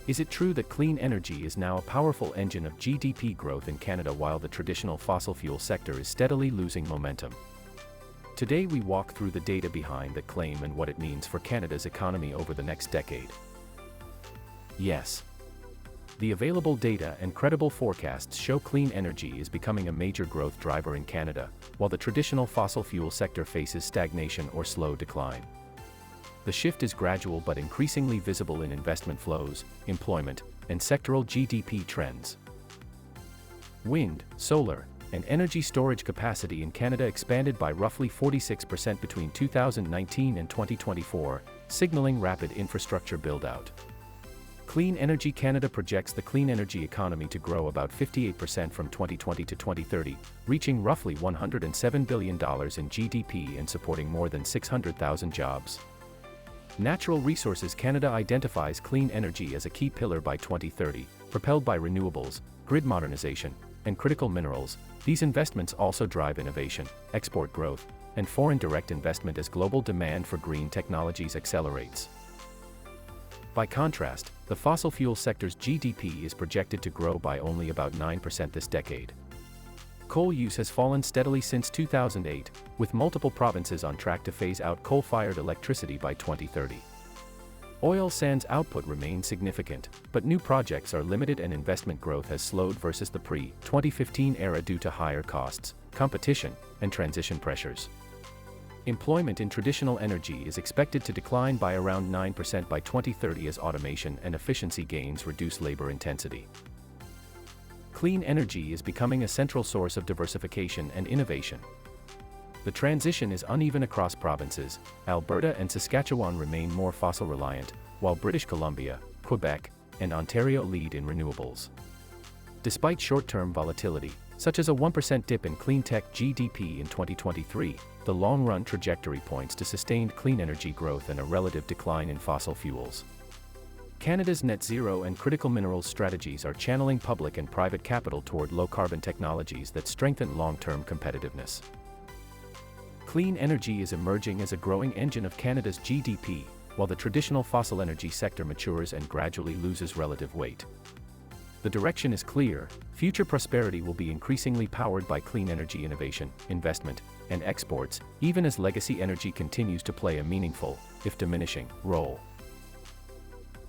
Is it true that clean energy is now a powerful engine of GDP growth in Canada while the traditional fossil fuel sector is steadily losing momentum? Today we walk through the data behind that claim and what it means for Canada's economy over the next decade. Yes. The available data and credible forecasts show clean energy is becoming a major growth driver in Canada, while the traditional fossil fuel sector faces stagnation or slow decline. The shift is gradual but increasingly visible in investment flows, employment, and sectoral GDP trends. Wind, solar, and energy storage capacity in Canada expanded by roughly 46% between 2019 and 2024, signaling rapid infrastructure build-out. Clean Energy Canada projects the clean energy economy to grow about 58% from 2020 to 2030, reaching roughly $107 billion in GDP and supporting more than 600,000 jobs. Natural Resources Canada identifies clean energy as a key pillar by 2030, propelled by renewables, grid modernization, and critical minerals. These investments also drive innovation, export growth, and foreign direct investment as global demand for green technologies accelerates. By contrast, the fossil fuel sector's GDP is projected to grow by only about 9% this decade. Coal use has fallen steadily since 2008, with multiple provinces on track to phase out coal-fired electricity by 2030. Oil sands output remains significant, but new projects are limited and investment growth has slowed versus the pre-2015 era due to higher costs, competition, and transition pressures. Employment in traditional energy is expected to decline by around 9% by 2030 as automation and efficiency gains reduce labor intensity. Clean energy is becoming a central source of diversification and innovation. The transition is uneven across provinces. Alberta and Saskatchewan remain more fossil-reliant, while British Columbia, Quebec, and Ontario lead in renewables. Despite short-term volatility, such as a 1% dip in clean tech GDP in 2023, the long-run trajectory points to sustained clean energy growth and a relative decline in fossil fuels. Canada's net zero and critical minerals strategies are channeling public and private capital toward low-carbon technologies that strengthen long-term competitiveness. Clean energy is emerging as a growing engine of Canada's GDP, while the traditional fossil energy sector matures and gradually loses relative weight. The direction is clear: future prosperity will be increasingly powered by clean energy innovation, investment, and exports, even as legacy energy continues to play a meaningful, if diminishing, role.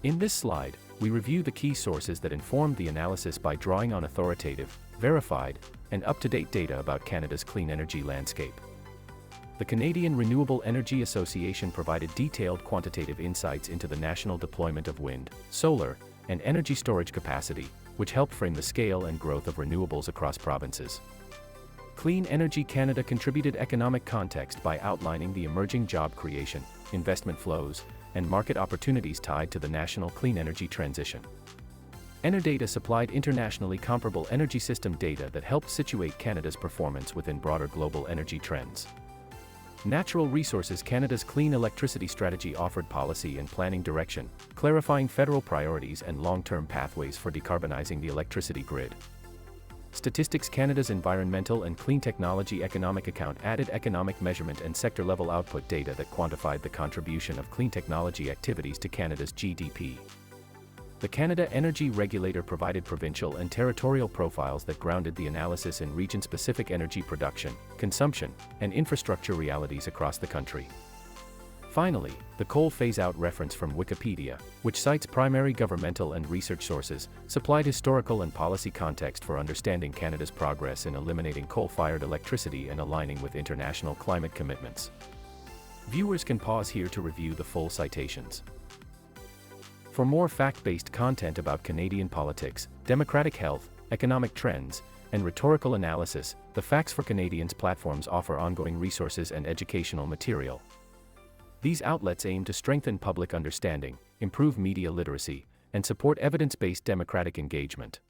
In this slide, we review the key sources that informed the analysis by drawing on authoritative, verified, and up-to-date data about Canada's clean energy landscape. The Canadian Renewable Energy Association provided detailed quantitative insights into the national deployment of wind, solar, and energy storage capacity, which helped frame the scale and growth of renewables across provinces. Clean Energy Canada contributed economic context by outlining the emerging job creation, investment flows, and market opportunities tied to the national clean energy transition. Enerdata supplied internationally comparable energy system data that helped situate Canada's performance within broader global energy trends. Natural Resources Canada's clean electricity strategy offered policy and planning direction, clarifying federal priorities and long-term pathways for decarbonizing the electricity grid. Statistics Canada's Environmental and Clean Technology Economic Account added economic measurement and sector-level output data that quantified the contribution of clean technology activities to Canada's GDP. The Canada Energy Regulator provided provincial and territorial profiles that grounded the analysis in region-specific energy production, consumption, and infrastructure realities across the country. Finally, the coal phase-out reference from Wikipedia, which cites primary governmental and research sources, supplied historical and policy context for understanding Canada's progress in eliminating coal-fired electricity and aligning with international climate commitments. Viewers can pause here to review the full citations. For more fact-based content about Canadian politics, democratic health, economic trends, and rhetorical analysis, the Facts for Canadians platforms offer ongoing resources and educational material. These outlets aim to strengthen public understanding, improve media literacy, and support evidence-based democratic engagement.